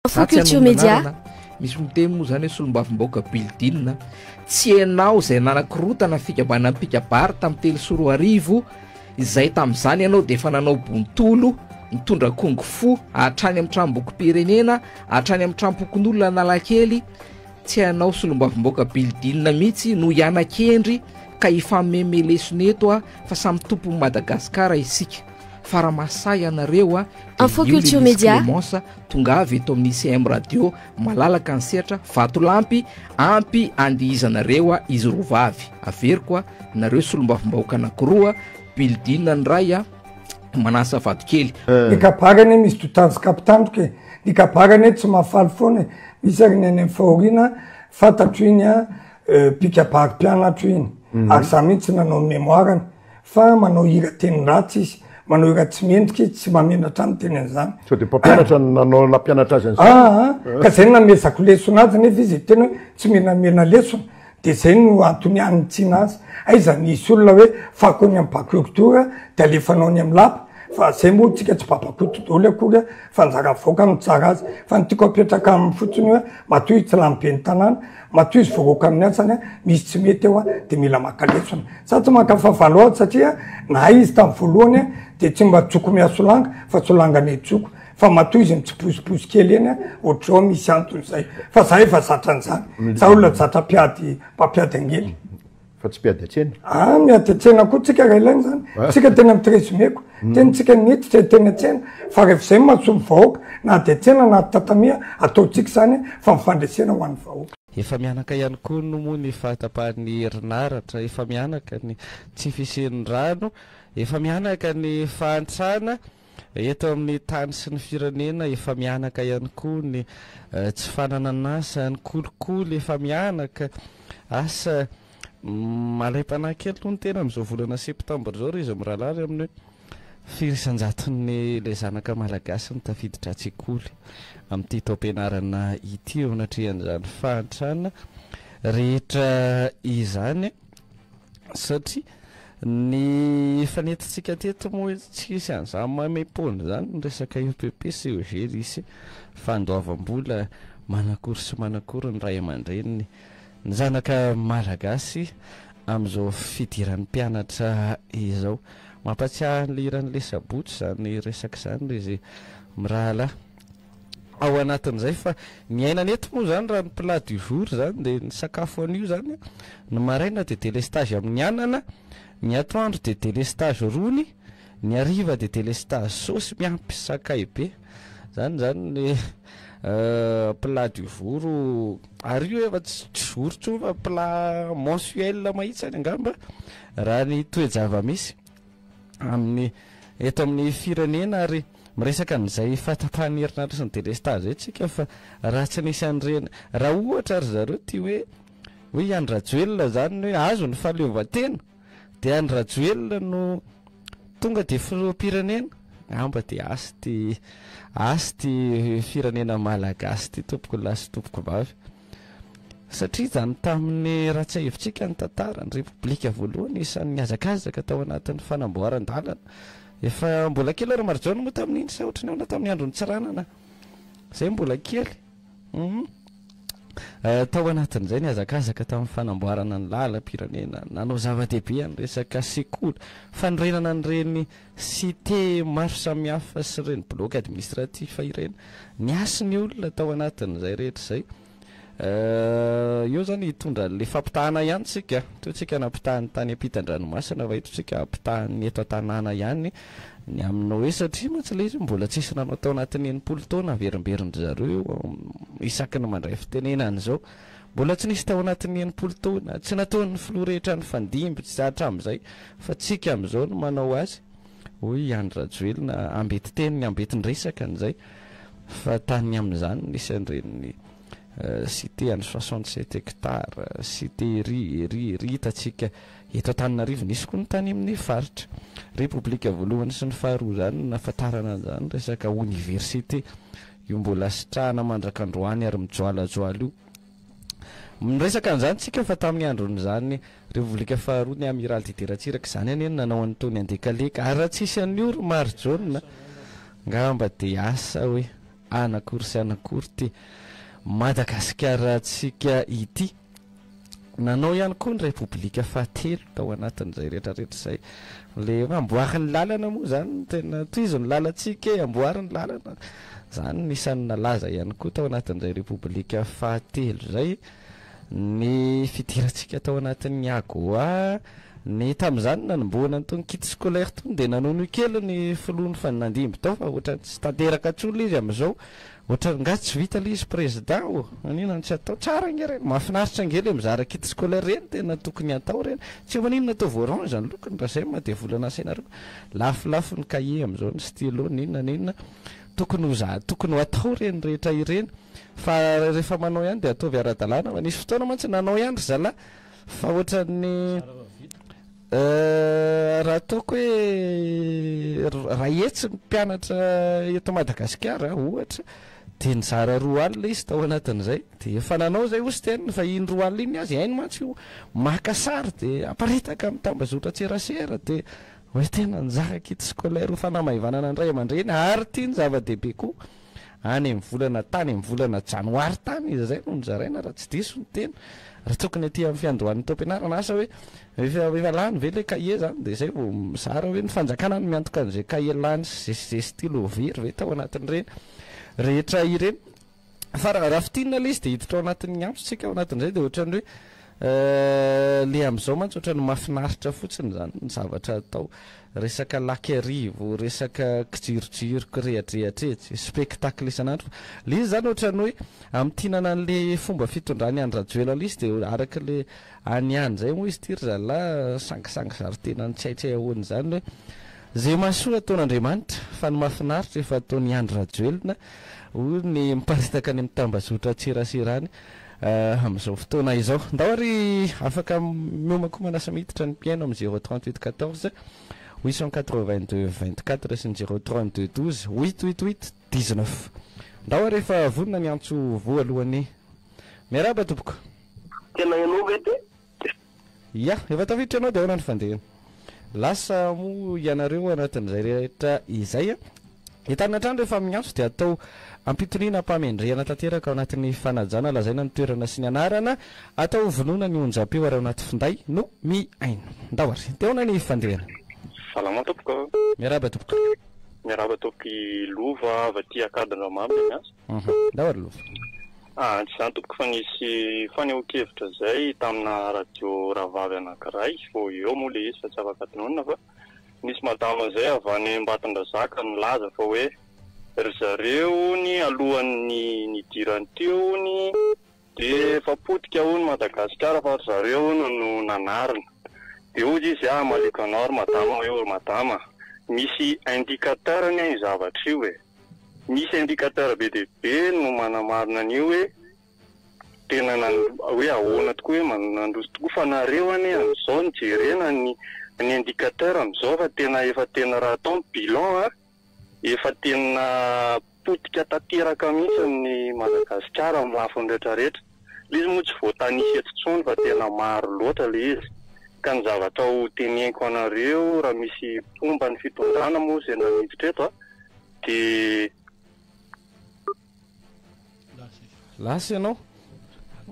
Culture Média. Misy miteny moa zany hoe solombavim-bahoaka Bildina tsy hainao zay nanakorotana fikabana pikabary tamin'ny telo sy roa arivo izay tamin'izany ianao dia efa nanao bontolo mitondra kongo fo hatrany amin'ny tranom-bokim-pirenena hatrany amin'ny tranom-pokon'olona Analakely tsy hainao solombavim-bahoaka Bildina mihitsy no hianan-kendry ka ifameme lesona eto fa samy tompon'i Madagasikara isika faramasay anareo Info Culture Média tonga avy eto amin'ny CM radio malalaka ny sehatra vatolampy ampy andihizanareo izy rovavy averiko nareo solombavim-bahoaka anankiroa Bildina ny ray manasa vadikely ny kabarany misy totanzy kapitandroka ny kabarany tsy mahafaly foana misy ary ny any amin'ny fahoriana fantatro iny pikabary mpianatro iny ary za mihitsy nanao mémoirany fa manao hira teny ratsy izy manao hira tsy mendrika izy tsy mamenatra amin'ny teny an'izany so de mpampianatra nanao nampianatra azy ka zay namezako lesona azy nefa izy tena hoe tsy menamena lesona de zay no antony any tsina azy aiza nisy olona hoe fakony amin'ny bacultura de alefanao ny amin'ny lapa fa zay moa tsika tsy babakoto dolo akory fa njara voaka no tsara azy fa nytiako apetraka amin'ny fotsiny hoe matoy tsy lambe ny tanàna matoy izy voaroaka amin'ny asany misy tsy mety eo de mila maka lesona sa tsy makafavalo azy satria na izy tamin'ny voalohany de tsy mba tsoko miasolanga fa solangany etsoko fa matoy izy mitsiposiposy kely eny ohatrao misy anton'izay fa za efa zatran'izany za olona zatra mpampiady angely fa tsy mpiady atsena miady atsena koa tsika raha ilainy zany tsika tena mitrezimeko tenitsika niditra teny atsena fa rehefa zay mahasomy vahoaka na de atsena na tatamia ataotsika zany fa mifandresena ho an'ny vahoaka efa mianaka ihany koa no moa ny fahatapahan'ny herinaratra efa mianaka ny tsy fisen'ny rano efa mianaka ny fahantrana eto amin'ny tany sy ny firenena efa mianaka ihany koa ny tsy fanananasa ny kolikoly efa mianaka asa malaim-panahy kely no ny tena amin'izao volana septambra zao ry izy miralary amin'ny hoe firisan-jaton'ny le zanaka malagasy ny tafiditra an-tsekoly amin'ity taom-pianarana ity eo anatrehan'izany fahantrana rehetra izany satria ny fanetitsika teto moa tsy isy an'izany mamepony zany ny resaka UPP sy eugérisy fandoavam-bola manakory sy manakory ny ray aman-dreniny ny zanaka malagasy amin'izao fidiran'ny mpianatra izao mampatsiahy ny iran'le sabotsy zany resaka zany izy mirahala ao anatin'izay fa ny ainany eto moa zany raha ny plat du jour zany de ny sakafo an'io zany ny maraina de délestage amin'ny anana ny atoandro de délestage rony ny hariva de délestage saosy miampy sakay be zany plat du jour ary io efa tsy jour tso fa plat mensuel mahitsy any angamba raha ny toejava misy amin'ny eto amin'ny firenena ary miresaka n'izay fahatapahan'ny herinaratra sy ny délestage zay tsika fa raha tsy nisy an'ireny raha ohatra ary zareo ty hoe Andry Rajoelina zany hoe azo ny fahaleovan-tena de Andry Rajoelina no tonga de filoha-pirenena amba de asy ty firenena malagasy ty tompoko lahy sy tompoko vavy satria zany tamin'ny ratsaivitsika ny tantara ny repoblika voalohany isan'ny miazakazaka tao anatin'ny fanamboaran-dalana efa mbola kely ary marjaona moa tamin'iny sa ohatrany aona tamin'ny androny tsiranana zay mbola kely tao anatin'izay ny azakazaka tamin'ny fanamboarana ny lalam-pirenena nanao zava-dehibe any resaka sekoly fanorenana n'ireny cité maro samihafa sy ireny bloc administratif ireny ny asiny olona tao anatin'izay rehetra zay eo zany hitondra le fampitahana ihany tsika to tsika nampitahan'ny tany ampitan-dranomasina va eto tsika ampitahan'ny eto an-tanàna ihany ny aminao hoe satria mantsy le izy mbola tsisy nanao tao anatin'ny enimpolo taona averimberindry zareo isaky ny mandray fitenenany zao mbola tsy nisy tao anatin'ny enimpolo taona tsy nataon'ny filoha rehetra ny fandimby tsy zatra amin'izay fa tsika amin'izao no manao azy hoy Andry Rajoelina ambety teniny ambetiny resaka n'izay fa tany amin'izany nisy an'ireny cité any 67 hectares cité ry hitatsika eto Antananarivo nisy koa ny tany amin'ny faritra repoblika voalohany sy ny faharoa zany nafatarana zany resaka université io mbola sitrahana mandrakandroany ary mijoalajoala io miresaka an'izany tsika fa tamin'ny andron'izany repoblika faharoa ny amiral Dideratsiraka zany any nanao an'itony andekaleka ary raha tsisy an'io ry Marjaona ngamba de asa hoe anakory sy anakory ty Madagasikaratsika ity nanao ihany koa ny Repoblika fahatelo tao anatin'izay rehetrarehetra izay le amboariny lalana moa zany tena toizo ny lalantsika amboariny lalana zany nisan'ny nalaza ihany koa tao anatin'izay Repoblika fahatelo zay ny fidirantsika tao anatin'ny Agoa ny tamin'izany nanomboana an'itony kit scolaire tony dia nanono kely ny filoany fa nandimby tao fa ohatra tsy tanteraka tsolo izy amin'izao ohatra nga tsy vita le izy président aninona tsy atao tsara nge reny mahafinaritra ngely mizara kit scolaire reny tena tokony atao reny tsy maninona atao voarange ny lokony raha zay ma dia volana asainareo lafilafo ny cahier amin'izao ny stylo ninona tokony ho atao reny rehetra ireny fa rehefa manao ihany dia ataovy ara-dalàna fa nisy fotoana mantsy nanao ihany ry zala fa ohatran'ny raha ataoko hoe raha etsy ny mpianatra eto Madagasikara ohatra dia nizara 2 alina izy tao anatin'izay dia efa nanao zay osy teniny fa iny 2 alina iny azy hainy mantsy io maka sary dia aparitaka amin'ny tambazotra tserasera dia hoe tena nizaka kit scolaire ho fanamahivanana ndray aman-dreny ary tia ny zava-dehibe koa any amin'ny volana tany amin'ny volana janoary tany izy zay no nizaraina raha tsy diso ny tena raha tokony aty amin'ny fiandroan'ny taom-pianarana asa hoe efa lany ve le cahier zany dia zay vao mizara hoe ny fanjakana no miantoka an'izay cahier lany zay stylo viry ve tao anatin'ireny rehetra ireny fa raha fitinina le izy dia hiditra ao anatin'ny antsotsika ao anatin'izay dia ohatran'ny hoe le amin'izao mantsy ohatran'ny mahafinaritra fotsiny zany ny zavatra atao resaka laky arivo resaka kijirojiroko rehadrehatrehatra spectacle isan'andro le izy zany ohatran'ny hoe amin'tinana an'le fomba fitondrany any rajoela le izy dia araka le any any zay moa izy tiry zala sangisangy zaritena ny tsaitsay ahoany zany hoe zay mahasoa ataon'Andriamanitra fa ny mahafinaritra efa ataony any rajoelina hoy ny miparitaka any amin'ny tambazotra tserasera any amin'izao fotoana izao ndao ary afaka miomako manasa miditra ny mpiaino amin'ny 038 14 882 24 sy ny 032 12 888 19 ndao ary efa vonona ny antso voalohany miaraba tompoko tena ianao mety ia efa tafiditra ianao dia ahoana ny fandehana lasa moa ianareo anatin'izay rehetra izay hitanina trano rehefa amin'ny antso dia atao ampitoniana mpamendrehana tanteraka ao anatin'ny fanajana lazaina ny toerana sy ny anarana atao vonoana ny onjam-peo ary ao anaty finday no miaino ndao ary dia ahoana ny fandehana salama tompoko miaraba tompoko miaraba tompy lova avy aty akadana mamy asa ndao ary lova tsy zany tompoko fa nisy faneho-kevitra zay tamina radio Rahavavy anankiray vo eo moa le izy fa tsy afaka tinonina fa nisy madama zay avy any Ambatondrazaka milaza fa hoe ry zareo ny alohan'ny nidirany teo ny dia efa potika ho ny Madagasikara fa ry zareo no nanarina dia ozy izy maleko anao ry madama hoe madama misy indicateur ny any zavatra io misy indicateur be dia be no manamarina an'io hoe tena hoe ahoana tokoa hoe nandroso tokoa fa nareo any amin'izao ny jerena ny indicateur amin'izao fa tena efa tena raha atao ny bilan efa tena potika tanteraka mihitsy ny Madagasikara amin'ny lafiny rehetrarehetra le izy moa tsy voatanisy eto tsony fa tena maro loatra le izy ka ny zavatra ho teneniko anareo raha misy fomba ny fitondrana moa izay namiditra eto dia lasy ianao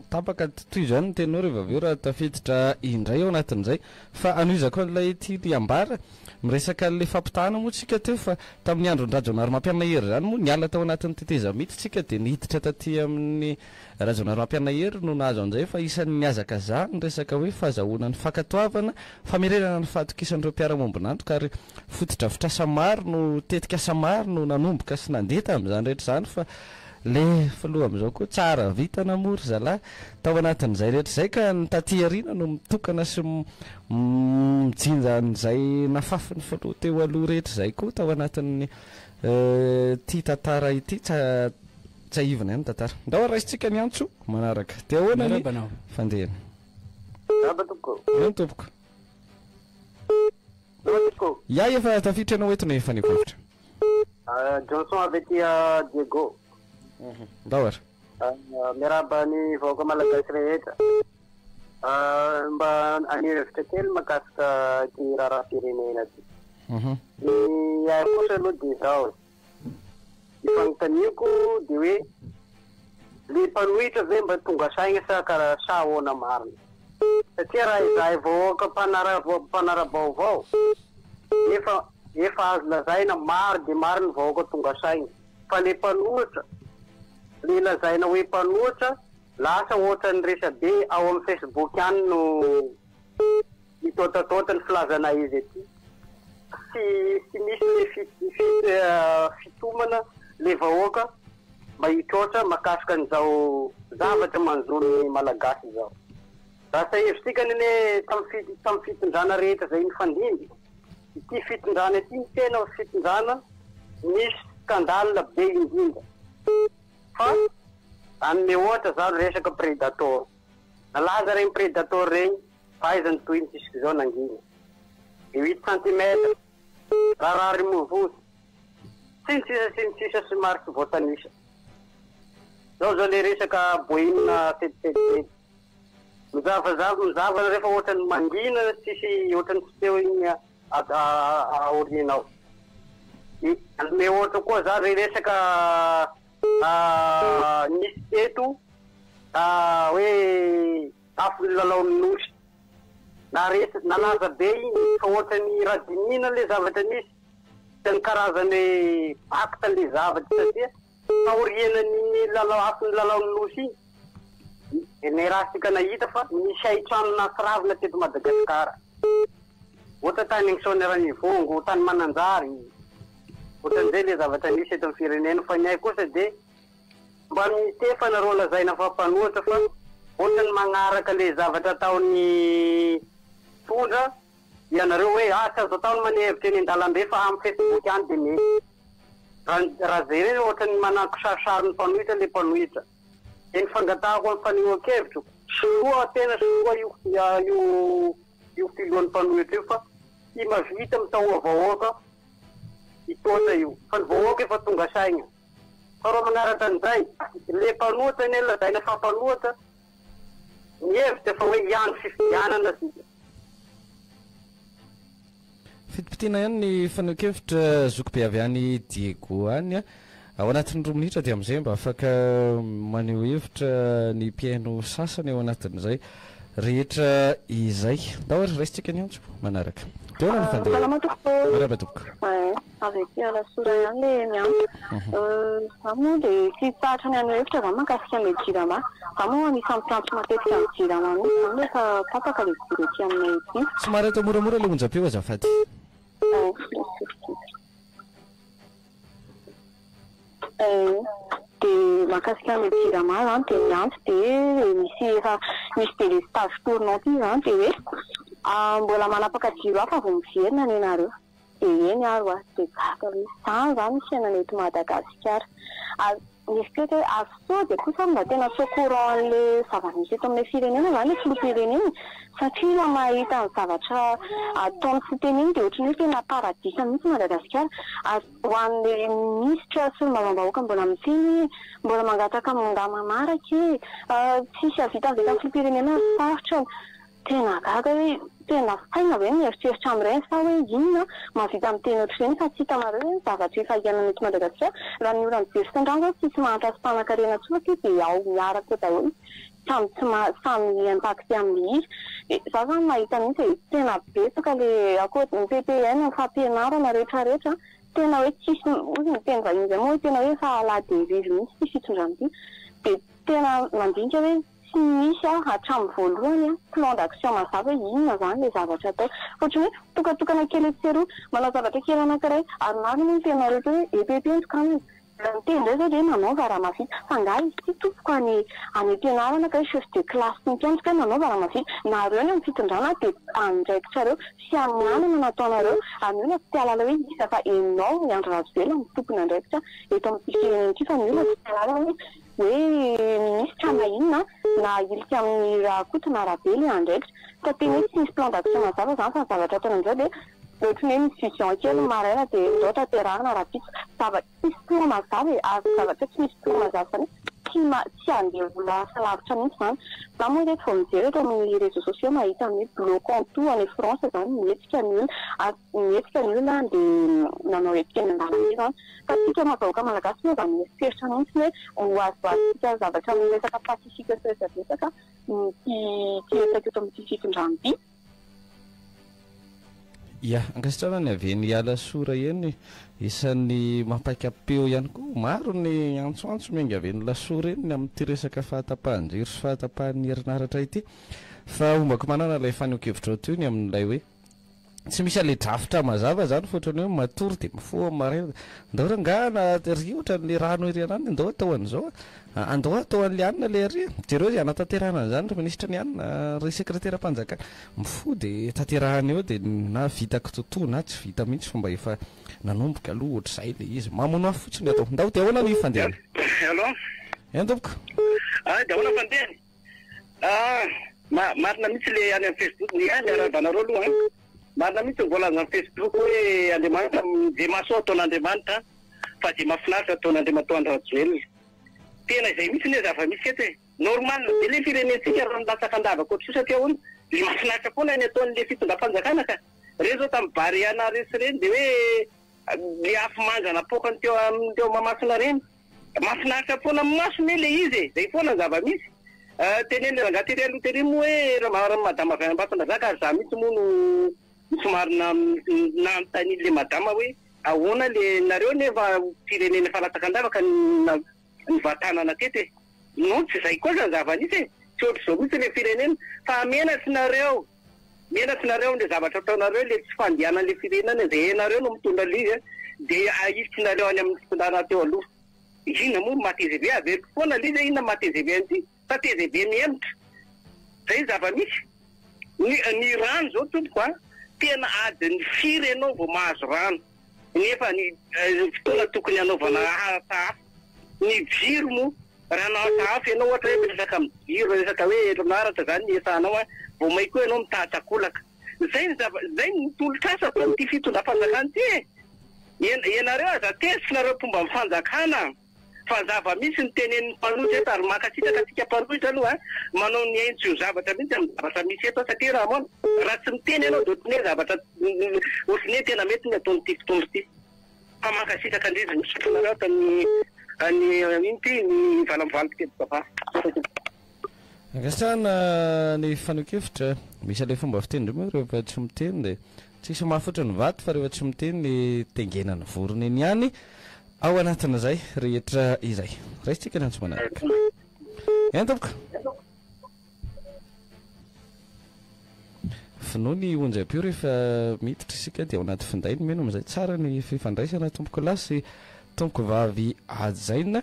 tapaka toy izany ny tenao rehefa aveo raha tafiditra indray ao anatin'izay fa anoizako an'ilay tiany ambara miresaka le fampitahana moa tsika teo fa tamin'ny andro ny rajonary mampianana hery zany moa niala tao anatin'ny teteza mity tsika dia nihiditra taty amin'ny rajonary mampianana hery no nahazo an'izay fa isan'ny niazaka za ny resaka hoe fahazahoana ny fankatoavana famerenana ny fahatokisan'ireo mpiara-mombonandro ka ary fototra vitrasa maro no tetika asa maro no nanomboka sy nandeha tamin'izany rehetra zany fa le filoha amin'izao koa tsara vita namory zalahy tao anatin'izay rehetra izay ka ny taty ariana no mitokana sy mijinja n'izay nafafiny filoha teo aloha rehetra izay koa tao anatin'ny ty tantara ity tsy aivina ihany tantara ndao araisitsika ny antso manaraka dia ahoana ny fandehana tompoko ia efa tafiditra ianao etony efa nikovitra Johnson avy aty Diego ndao ary miaraba ny vahoaka malagasy rehetra mba anirevitra kely mahakasika ty raharaha-pirenena ty ny ary kosa aloha dia zao fanontaniako de hoe le mpanohitra ve mba tonga saigna sa karaha sa ahoana marina satria raha izahay vahoaka mpanara-baovao efa azo lazaina maro de maro ny vahoaka tonga saigna fa le mpanohitra le lazaina hoe mpanohitra lasa ohatra ny resabe ao amin'ny Facebook any no itotatota ny filazana izy aty sy misy le fitomana le vahoaka mba hitroatra makasika an'izao zavatra manzony malagasy zao raha sahevitsika nene tamy fitondrana rehetra zay nifandimby ity fitondrana ity ny tena fitondrana misy skandale be indrindra fa anome ohatra zao resaka prédateur nalaza regny prédateur regny fahaizany tohiny jusque zao nangina de 8 centimetre raharary movosy sy somary tsy voatanisa zao le resaka boina tetitetetety mizava rehefa ohatrany mangina tsisy ohatrany tsy teo igny aorianao anome ohatra koa za re resaka nisy teto hoe afo lalaon'ny nosy nalaza be igny fa ohatrany radinina le zavatra nisy sy ny karazany acte le zavatra satria faorianany afony lalaon'ny nosy igny ne raha sika nahita fa misy aitrano nasiravina teto Madagasikara ohatra tany Soany Ranivongo tany Mananjary ohatran'izay le zavatra nisy eto amin'ny firenena fa ny ay kosa de mba mitefana rô lazaina fa mpanohitra fa ohatrany magnaraka le zavatra ataony tondra ianareo hoe tsy azo ataony manehevitra eny an-dalambe fa amin'ny Facebook any de mety raha zay reny ohatrany manako sarisary ny mpanohitra le mpanohitra eny fangatahako amin'ny fanehoan-kevitro soa tena soa io filohan'ny mpanohitra io fa tsy mavita mitahoa vahoaka itotra io fa ny vahoaka efa tonga saigna fa ro manaraka an'izay le mpanohitra eny lazaina fa mpanohitra mihevitra fa hoe iano fifidianana sika fitipitiana ihany ny fanehoan-kevitra zoky be avy any Diego any ao anatin'ny 2 minitra dia amin'izay mba afaka maneho hevitra ny mpiaino sasany ao anatin'izay rehetra izay nda ohatra raisitsika ny antso manaraka teo na nyfandeha maraba tompoko avy aty alasora ihany le miantso za moa de tsy tsahatra ny any hevitra za mahakasika ame jirama za moa misy ampiantso matetika amy jirama mihitsy zany rehefa tapaka le jirety aminay ity somary atao moramora le onja-peo azafady de mahakasika ame jirama zany de miantso de misy de le stage tournant ity zany de hoe mbola manapaka jiro hafa vo miverina ny nareo de eny aro de gaka hoe zany zany fiainana eto Madagasikara mieritreritra hoe azo de kosa mba tena so courant an'le zava-misy eto amin'ilay firenena zany le filoham-pirenena satria la mahita ny zavatra ataony fiteneny de ohatrany hoe tena paradisa mihitsy Madagasikara ho an'le ministra sy ny mambambahoaka mbola miteny mbola mangataka minda manaraky tsisy avita avy eto firenena sarotra tena gaga hoe tena faina hoe mieritreritra amin'ireny sa hoe inona mahavita amin'ny teny ohatr'ireny fa tsy hitanareo hoe zavatra efa hiainana eto Madagasikara raha ny ora mijery sy-ndrano zao tsisy mahantra sy mpanan-karena tsotra de ao miaraka daholo samy impacté amin'ny izy za zany mahita mihitsy tena betsaka le akoatra ny PPN ny fampianarana rehetrarehetra tena hoe tsisy ozy ny teny vahiny zay moa hoe tena hoe fa la dérive mihitsy ty fitondrana ity de tena mandinika hoe tsy misy hatramin'ny voalohany plan d'action mazava hoe inona zany le zavatra atao ohatrany hoe tokatokana kely etseroa manao zavatra kely anankiray ary marina ny tena rehetra hoe epepenjika aminy ny teny ndray zao de nanaova raha mavita fa nga izy ty tompoko any ampianarana ka hoe chef de classe ny mpianatra nanaova raha mavita nareo ny amin'ny fitondrana de andraikitrareo sy amin'ny anana nataonareo ary miola tsy tialala hoe isa fa enao ny andro razovela ny tompony andraikitra eto amin'ny firenena ity fa miola tsy tialala hoe ministra mahinona na ilika amin'ny raha kotona rabe le andraikitra fa tena hoe tsy misy plan d'action mazava zany fa ny zavatra ataona am'izao de ohatrany hoe misy vision kely maraina de zao tanterahana raha pitsy zavatra tsisy toa mazava azo zavatra tsy misy toa mazava fany tsy andeha vola salavitra mihitsy zany za moa reto vao mijery eto amin'ny réseaux sociaux mahita amin'ny bleu contour any France zany mihetsika ny olona dia nanao etika ny andalana zany fa tsika mahavahoaka malagasy moa zany mieritreritra mihitsy hoe ho azoazontsika zavatra amin'ny resaka pasifika seresabetsaka ty resaka eto amin'ny fifindranoby. ia ankasitrana ny aveny ala sora eny isan'ny mampaikapeo ihany koa maro ny antsoantso miainga aveny lasora eny amin'ity resaka fahatapahan-jiro sy fahatapahan'ny herinaratra ity fa ombako manana ilay faneokevitra ao teo ny amin'ilay hoe tsy misy ale drafitra mazava zany fotrany hoe matory dia mifoa marena andao rangana riotra n'le rano ery anany andao atao an'izao andao atao an'le anina le ry jereo zay anatanterahana zany ry ministra ny anina ry sekretera-panjakana mifo dia tanterahana eo dia na vitako totoa na tsy vita mihitsy fomba efa nanomboka aloha ohatr'izay le izy mamono afo fotsiny atao ndao dia ahoana ny fandehany allo entompoko dia ahoana fandehany marina mihitsy le any amin'ny Facebook ny any aravanareo aloha marina mihitsy voalaza amin'ny Facebook hoe Andriamanitra dia mahasoa ataon'Andriamanitra fa dia mahafinaritra ataon'Andriamanitra Andrajoelina tena izay mihitsy ny zava-misy eto e normal dia le firenentsika raha nilatsaka andavaka ohatry satria hono le mahafinaritra foana ny ataon'le fitondram-panjakana ka reny zao tamin'ny Bariana resy reny dia hoe le afo manjana pokany teo mamasina reny mahafinaritra foana maso me le izy e zay foana zava-misy teneny rangatery aloha tery moa hoe madama avy am-batana zaka ary za mihitsy moa no somarina nanontanian'le madama hoe ahoana le nareo nefa firenena falatsaka andavaka ny vatanana tety no tsy izay koa zany zava-nisy e tsy ohatr'izao mihitsy le firenena fa menatsy nareo le zavatra ataonareo le tsy fandehanan'le firenena zay nareo no mitondra lizy dia ahisinareo any amin'ny fitondràna teo aloha inona moa matezeve avery foana lizy inona matezeve an'ity fa tezeve miemitra zay zava-misy ny rano zao tompoko tena adiny firy ianao vao mahazo rano nefa ny fotoana tokony anaovana asa hafa ny jiro moa raha nao asa hafa ianao ohatra hoe resaka amin'ny jiro resaka hoe herinaratra zany ny esanao vao may koa ianao mitahatakolaka zay ny tolo-trasa fa ty fitondram-panjakana ty ianareo aza tesinareo fomba amin'ny fanjakana fa zava-misy ny tenen'ny mpanohitra eto ary makasitraka tsika mpanohitra aloha manao ny aintso zavatra mihitsy amin'ny zavatra misy eto satria raha moana raha tsy miteny ianao dia ohatriny hoe zavatra ohatriny hoe tena mety ny ataon'ny ty fotoana ity fa makasitraka andrizy misotonareo any ino ty ny valamivalitokevitra ankasitrana ny fanokevitra misy ale fomba fiteny reo rehefa tsy miteny dia tsisy mahafotra ny vaty fa rehefa tsy miteny ny tengenany vorona eny ihany ao anatin'izay rehetra izay raisitsika ny antso manaraka entomboka finoa ny onjam-pio rehefa miditra isika dia ao anaty findainy meno am'izay tsara ny fifandraisana tomboko lasy tomboko vavy ajaina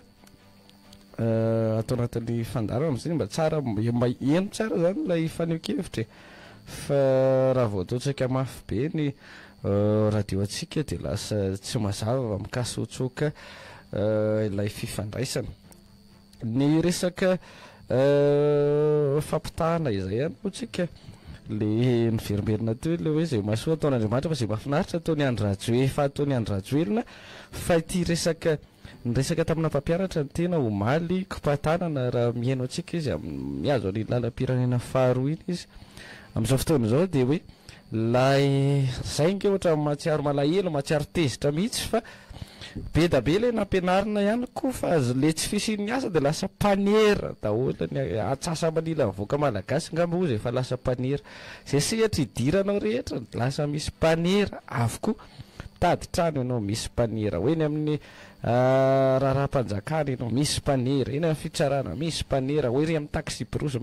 atao anatin'ny fandarana am'izay mba tsara eno tsara zany ilay faneokevitra fa raha vao ataotsika mafy be ny radio atsika dia lasa tsy mazava mikasotsoka ilay fifandraisana ny resaka fampitahana izay ihany koa tsika le miverimberina teo le hoe zay mahasoa ataon'Andriamanitra fa zay mahafinaritra ataony andrajoe fa ataony andrajoelina fa ity resaka ny resaka tamina mpampianatra ny tena omaly kompatanana raha mihaino atsika izy miazo any lalam-pirenena faharoa iny izy amin'izao fotoana izao dia hoe lay zay nke ohatra mahatsiaro malahelo mahatsiaro tezitra mihitsy fa be da be le nampianarina ihany koa fa le tsy fisin'ny asa dia lasa mpaniera daholo ny atsasa manila mivoaka malagasy ngamba ozy efa lasa mpaniera zay sehatra idiranao rehetra lasa misy mpaniera avokoa tady trano ianao misy mpaniera hoe ny amin'ny raharam-panjakana ianao misy mpaniera eny amin'ny fitsarana misy mpaniera hoe ry amin'ny taxi broso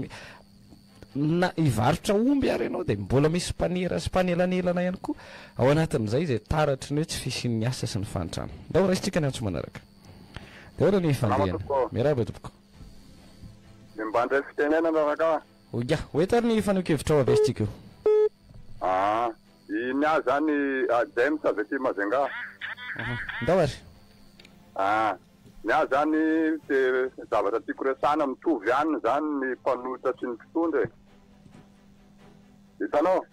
na ivarotra omby ary ianao dia mbola misy mpanera sy mpanelanelana ihany koa ao anatin'izay zay taratry ny hoe tsy fisin'ny asa sy ny fanitrano ndao raisitsika ny antso manaraka dia oana ny fandehana miaraba tompoko dia mba andray fitenena miaraka oya hoetary ny faneokevitra ao avesitsika io ny ahy zany James avy aty Mazenga ndao ary ny ahy zany dia zavatra tiako resana mitovy ihany zany ny mpanohitra sy ny mpitondra hitanao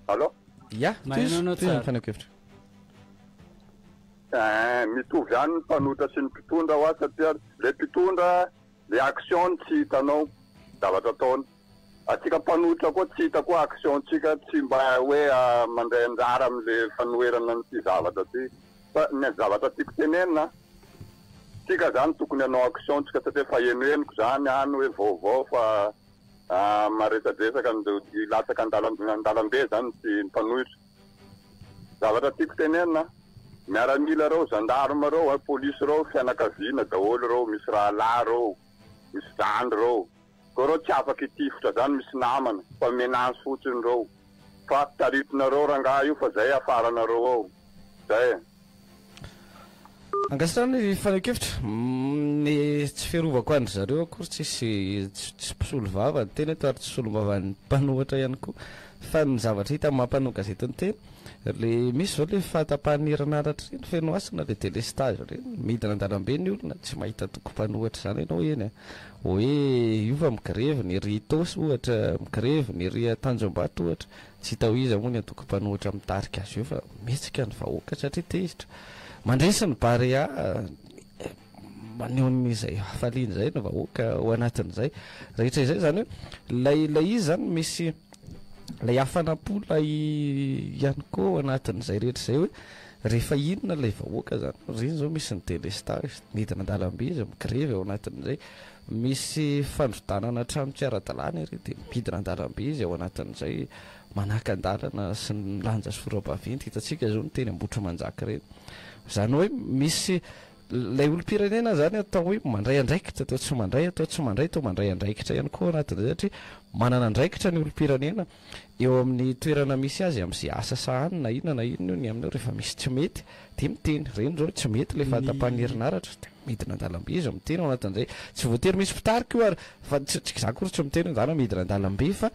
allo ya toy ny faneokevitra mitovy ihany ny mpanotra sy ny mpitondra ho azy satria le mpitondra le action tsy hitanao zavatra ataony atsika mpanotra koa tsy hita koa actiontsika tsy mba hoe mandray anjara am'le fanoerana ny ty zavatra ty fa ny zavatra tiako tenenina tsika zany tokony hanao actiontsika satria fa enoeniko zany any hoe vaovao fa maresadresaka ilatsaka andalambe zany ty mpanohitra zavatra tiako tenenina miaramila reo gendarme reo polisy reo fianakaviana daholo reo misy rahalahy reo misy dandry reo ko reo tsy afaka hitifotra zany misy namana fa menansy fotsiny reo fa taritinareo rangaha io fa zay afaranareo ao zay angasirany fanekevitra ny tsy fiarovako andry zareo akory tsisy mpisolo vava ny tena eto ary tsy solom-bavan'ny mpanohatra ihany koa fa ny zavatra hita mampanoha gazety ny tena le misy zao le fahatapahan'herinaratra reny feno asina le délestage reny midina andalambe ny olona tsy mahita toko-mpanohatra zany ianao eny hoe io fa migrevy ny ry tosy ohatra migrevy ny ry Tanjombato ohatra tsy hita ho iza moa ny atoko-mpanohatra mitarika azy io fa mihetsika ny vahoaka satria tezitra mandresy ny barea maneon'izay hafaliany zay ny vahoaka ho anatin'izay rehetra izay zany hoe lay izy zany misy lay hafanampola ihany koa ao anatin'izay rehetra zay hoe rehefa inona lay vahoaka zany reny zao misy ny délestage midina andalambe izy migrevy ao anatin'izay misy fandrodanana trano tsy ara-dalàna ry dia midina andalambe izy ao anatin'izay manaka andalana sy ny lanja sorabaventy hitatsika zao ny teny Ambotra Manjaka reny zany hoe misy lay olo-pirenena zany atao hoe mandray andraikitra atao tsy mandray atao tsy mandray atao mandray andraikitra ihany koa anatin'izay satria manana andraikitra ny olo-pirenena eo amin'ny toerana misy azy amin'izay asa sahany na inona io ny aminao rehefa misy tsy mety dia miteny reny zao tsy mety le fahatapahan'herinaratra dia midina andalambe izy miteny ao anatin'izay tsy voatery misy mpitarika io ary fa tsy za kory tsy miteny zany midina andalambe fa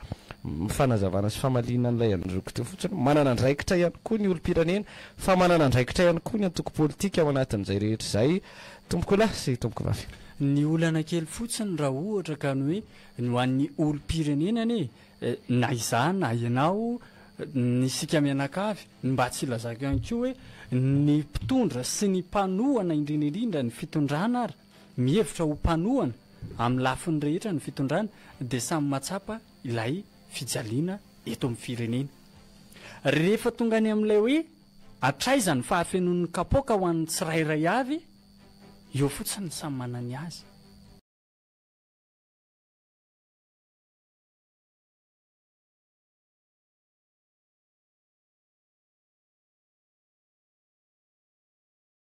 fanazavana sy famaliana n'ilay androko teo fotsiny manana andraikitra ihany koa ny olo-pirenena fa manana andraikitra ihany koa ny antoko politika ao anatin'izay rehetra izay tomboko lahy sy tomboko vavy ny olana kely fotsiny raha ohatra ka ny hoe ny ho an'ny olo-pirenenany na iza na ianao ny sika mianakavy mba tsy ilazako ihany koa hoe ny mpitondra sy ny mpanohana indrindraindrindra ny fitondrana ary mihevitra ho mpanohana amin'ny lafiny rehetra ny fitondrana dia samy matsapa ilay fijaliana eto amin'ny firenena rehefa tonga any amin'ilay hoe atraizany fahafenon'ny kapoaka ho an'ny tsirairay avy eo fotsiny samy manany azy